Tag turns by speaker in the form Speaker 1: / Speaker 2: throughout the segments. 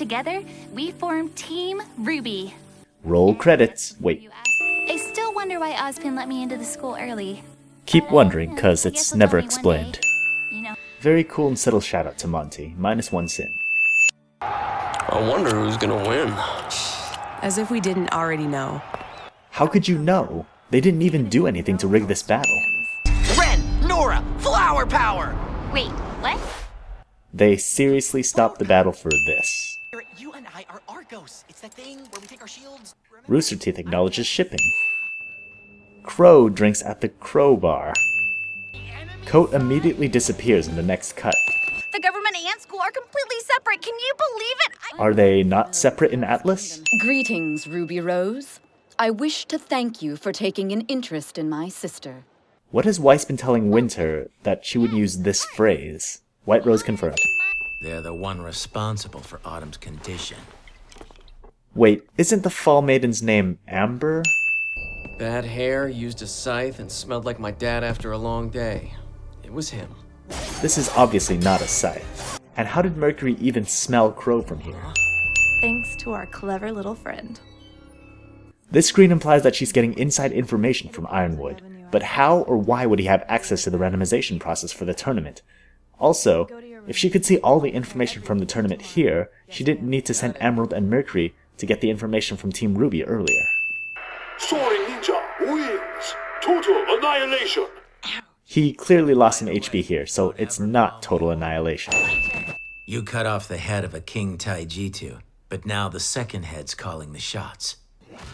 Speaker 1: Together, we form Team RWBY.
Speaker 2: Roll credits. Wait.
Speaker 1: I still wonder why Ozpin let me into the school early.
Speaker 2: Keep wondering, cause
Speaker 1: I
Speaker 2: it's
Speaker 1: guess he'll
Speaker 2: never
Speaker 1: tell me one
Speaker 2: explained.
Speaker 1: day. You know.
Speaker 2: Very cool and subtle shout out to Monty. -1 sin.
Speaker 3: I wonder who's gonna win.
Speaker 4: As if we didn't already know.
Speaker 2: How could you know? They didn't even do anything to rig this battle.
Speaker 5: Ren, Nora, flower power!
Speaker 1: Wait, what?
Speaker 2: They seriously stopped the battle for this.
Speaker 5: You and I are Argos. It's that thing where we take our shields.
Speaker 2: Rooster Teeth acknowledges shipping. Crow drinks at the crowbar. Coat immediately disappears in the next cut.
Speaker 6: The government and school are completely separate. Can you believe it?
Speaker 2: Are they not separate in Atlas?
Speaker 7: Greetings, Ruby Rose. I wish to thank you for taking an interest in my sister.
Speaker 2: What has Weiss been telling Winter that she would use this phrase? White Rose confirmed.
Speaker 8: They're the one responsible for Autumn's condition.
Speaker 2: Wait, isn't the Fall Maiden's name Amber?
Speaker 3: Bad hair, used a scythe, and smelled like my dad after a long day. It was him.
Speaker 2: This is obviously not a scythe. And how did Mercury even smell Crow from here?
Speaker 6: Thanks to our clever little friend.
Speaker 2: This screen implies that she's getting inside information from Ironwood, but how or why would he have access to the randomization process for the tournament? Also, if she could see all the information from the tournament here, she didn't need to send Emerald and Mercury to get the information from Team RWBY earlier.
Speaker 9: Soaring Ninja wins! Total annihilation!
Speaker 2: He clearly lost some HP here, so it's not total annihilation.
Speaker 8: You cut off the head of a King Taijitu, but now the second head's calling the shots.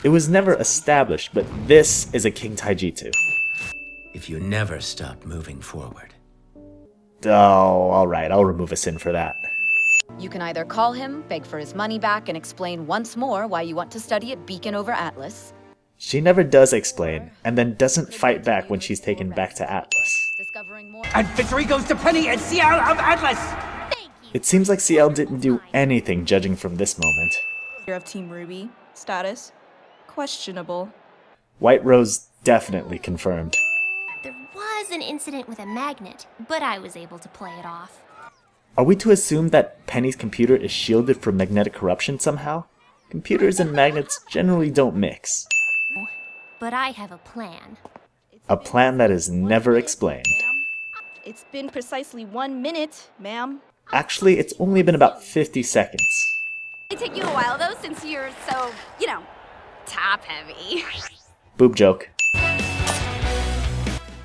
Speaker 2: It was never established, but this is a King Taijitu.
Speaker 8: If you never stop moving forward.
Speaker 2: Oh, alright, I'll remove a sin for that.
Speaker 7: You can either call him, beg for his money back, and explain once more why you want to study at Beacon over Atlas.
Speaker 2: She never does explain, and then doesn't fight back when she's taken back to Atlas.
Speaker 5: And victory goes to Penny and CL of Atlas!
Speaker 2: It seems like CL didn't do anything judging from this moment.
Speaker 6: Of Team RWBY. Status? Questionable.
Speaker 2: White Rose definitely confirmed.
Speaker 1: There was an incident with a magnet, but I was able to play it off.
Speaker 2: Are we to assume that Penny's computer is shielded from magnetic corruption somehow? Computers and magnets generally don't mix.
Speaker 1: But I have a plan.
Speaker 2: A plan that is never explained.
Speaker 6: It's been precisely 1 minute, ma'am.
Speaker 2: Actually, it's only been about 50 seconds.
Speaker 6: It take you a while though, since you're so, top heavy.
Speaker 2: Boob joke.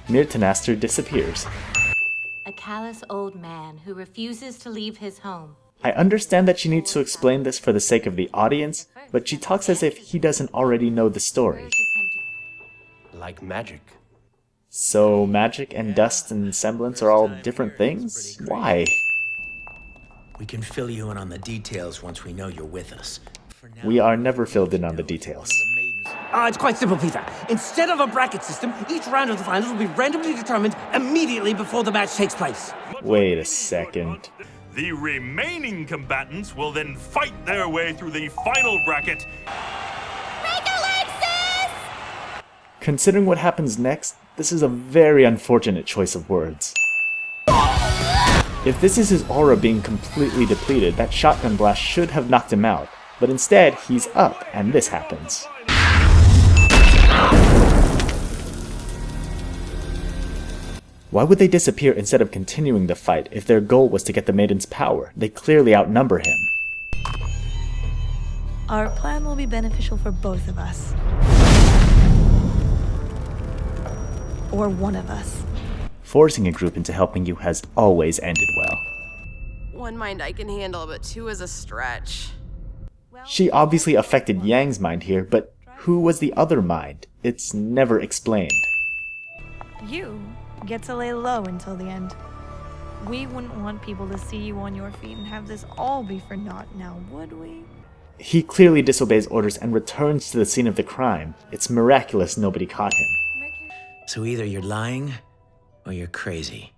Speaker 2: Mirtanaster disappears.
Speaker 10: A callous old man who refuses to leave his home.
Speaker 2: I understand that she needs to explain this for the sake of the audience, but she talks as if he doesn't already know the story.
Speaker 3: Like magic.
Speaker 2: So magic and dust and semblance are all different things? Why?
Speaker 8: We can fill you in on the details once we know you're with us.
Speaker 2: We are never filled in on the details.
Speaker 5: It's quite simple, Peter. Instead of a bracket system, each round of the finals will be randomly determined immediately before the match takes place.
Speaker 2: Wait a second.
Speaker 9: The remaining combatants will then fight their way through the final bracket.
Speaker 2: Considering what happens next, this is a very unfortunate choice of words. If this is his aura being completely depleted, that shotgun blast should have knocked him out, but instead he's up and this happens. Why would they disappear instead of continuing the fight if their goal was to get the Maiden's power? They clearly outnumber him.
Speaker 6: Our plan will be beneficial for both of us. Or one of us.
Speaker 2: Forcing a group into helping you has always ended well.
Speaker 4: One mind I can handle, but two is a stretch.
Speaker 2: She obviously affected Yang's mind here, but who was the other mind? It's never explained.
Speaker 6: You get to lay low until the end. We wouldn't want people to see you on your feet and have this all be for naught now, would we?
Speaker 2: He clearly disobeys orders and returns to the scene of the crime. It's miraculous nobody caught him.
Speaker 8: So either you're lying, or you're crazy.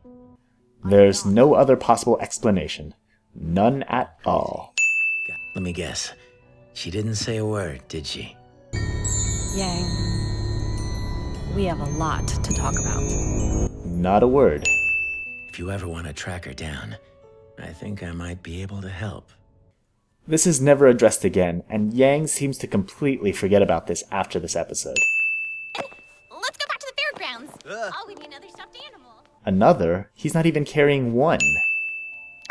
Speaker 2: There's no other possible explanation. None at all.
Speaker 8: Let me guess. She didn't say a word, did she?
Speaker 7: Yang, we have a lot to talk about.
Speaker 2: Not a word.
Speaker 8: If you ever want to track her down, I think I might be able to help.
Speaker 2: This is never addressed again, and Yang seems to completely forget about this after this episode.
Speaker 1: Let's go back to the fairgrounds. Oh, we need another stuffed animal.
Speaker 2: Another? He's not even carrying one.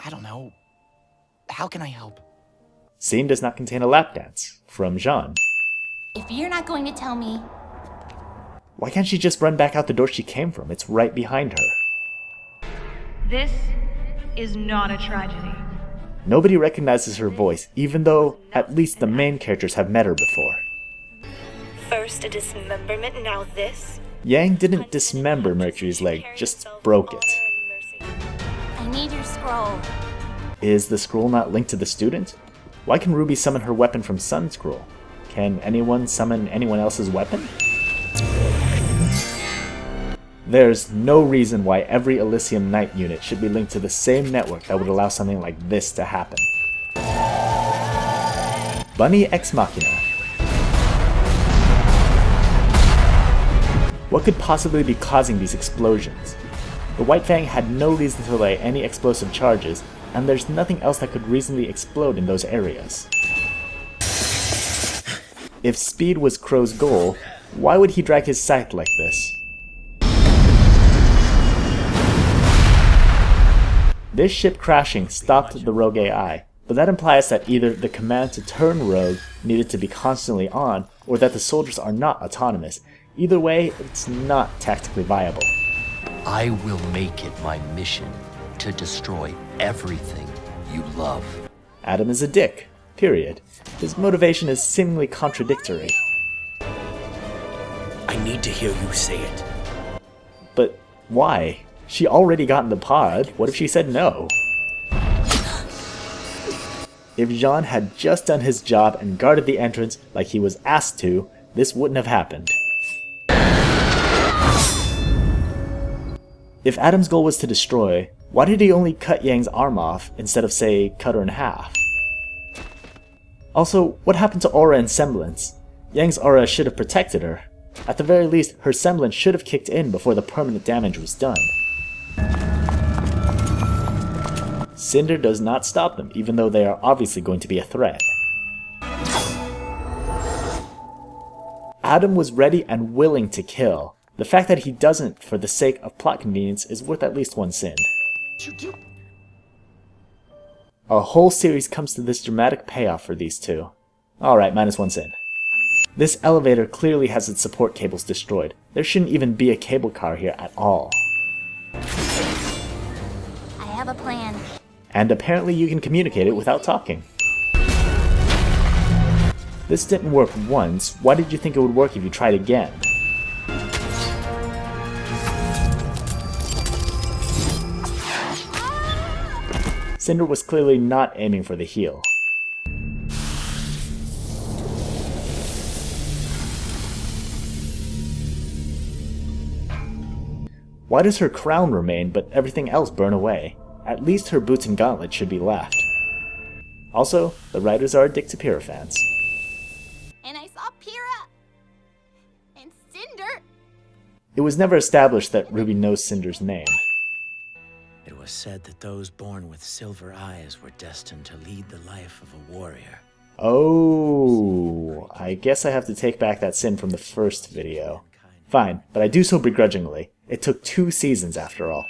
Speaker 11: I don't know. How can I help?
Speaker 2: Scene does not contain a lap dance. From Jean.
Speaker 1: If you're not going to tell me...
Speaker 2: Why can't she just run back out the door she came from? It's right behind her.
Speaker 6: This is not a tragedy.
Speaker 2: Nobody recognizes her voice, even though at least the main characters have met her before.
Speaker 12: First a dismemberment, now this?
Speaker 2: Yang didn't dismember Mercury's leg, just broke it.
Speaker 1: I need your scroll.
Speaker 2: Is the scroll not linked to the student? Why can Ruby summon her weapon from Sun's scroll? Can anyone summon anyone else's weapon? There's no reason why every Elysium Night unit should be linked to the same network that would allow something like this to happen. Bunny Ex Machina. What could possibly be causing these explosions? The White Fang had no reason to lay any explosive charges, and there's nothing else that could reasonably explode in those areas. If speed was Crow's goal, why would he drag his scythe like this? This ship crashing stopped the rogue AI, but that implies that either the command to turn rogue needed to be constantly on, or that the soldiers are not autonomous. Either way, it's not tactically viable.
Speaker 13: I will make it my mission to destroy everything you love.
Speaker 2: Adam is a dick, period. His motivation is seemingly contradictory.
Speaker 11: I need to hear you say it.
Speaker 2: But why? She already got in the pod. What if she said no? If Jean had just done his job and guarded the entrance like he was asked to, this wouldn't have happened. If Adam's goal was to destroy, why did he only cut Yang's arm off instead of, say, cut her in half? Also, what happened to aura and semblance? Yang's aura should have protected her. At the very least, her semblance should have kicked in before the permanent damage was done. Cinder does not stop them, even though they are obviously going to be a threat. Adam was ready and willing to kill. The fact that he doesn't for the sake of plot convenience is worth at least one sin. A whole series comes to this dramatic payoff for these two. Alright, minus one sin. This elevator clearly has its support cables destroyed. There shouldn't even be a cable car here at all.
Speaker 1: I have a plan.
Speaker 2: And apparently you can communicate it without talking. This didn't work once, why did you think it would work if you tried again? Cinder was clearly not aiming for the heel. Why does her crown remain, but everything else burn away? At least her boots and gauntlets should be left. Also, the writers are addicted to Pyrrha fans.
Speaker 1: And I saw Pyrrha! And Cinder!
Speaker 2: It was never established that Ruby knows Cinder's name.
Speaker 8: It was said that those born with silver eyes were destined to lead the life of a warrior.
Speaker 2: Oh, I guess I have to take back that sin from the first video. Fine, but I do so begrudgingly. It took 2 seasons after all.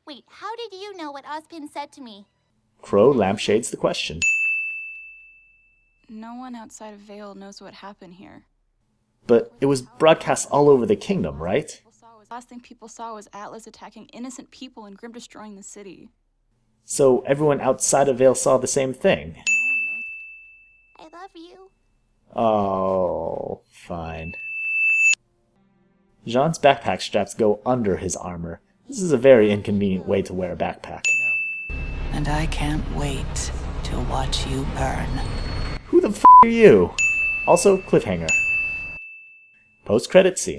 Speaker 1: Wait, how did you know what Ozpin said to me?
Speaker 2: Crow lampshades the question.
Speaker 14: No one outside of Vale knows what happened here.
Speaker 2: But it was broadcast all over the kingdom, right?
Speaker 14: Last thing people saw was Atlas attacking innocent people and Grim destroying the city.
Speaker 2: So everyone outside of Vale saw the same thing?
Speaker 1: I love you.
Speaker 2: Oh, fine. Jean's backpack straps go under his armor. This is a very inconvenient way to wear a backpack.
Speaker 15: And I can't wait to watch you burn.
Speaker 2: Who the f*** are you? Also, cliffhanger. Post-credit scene.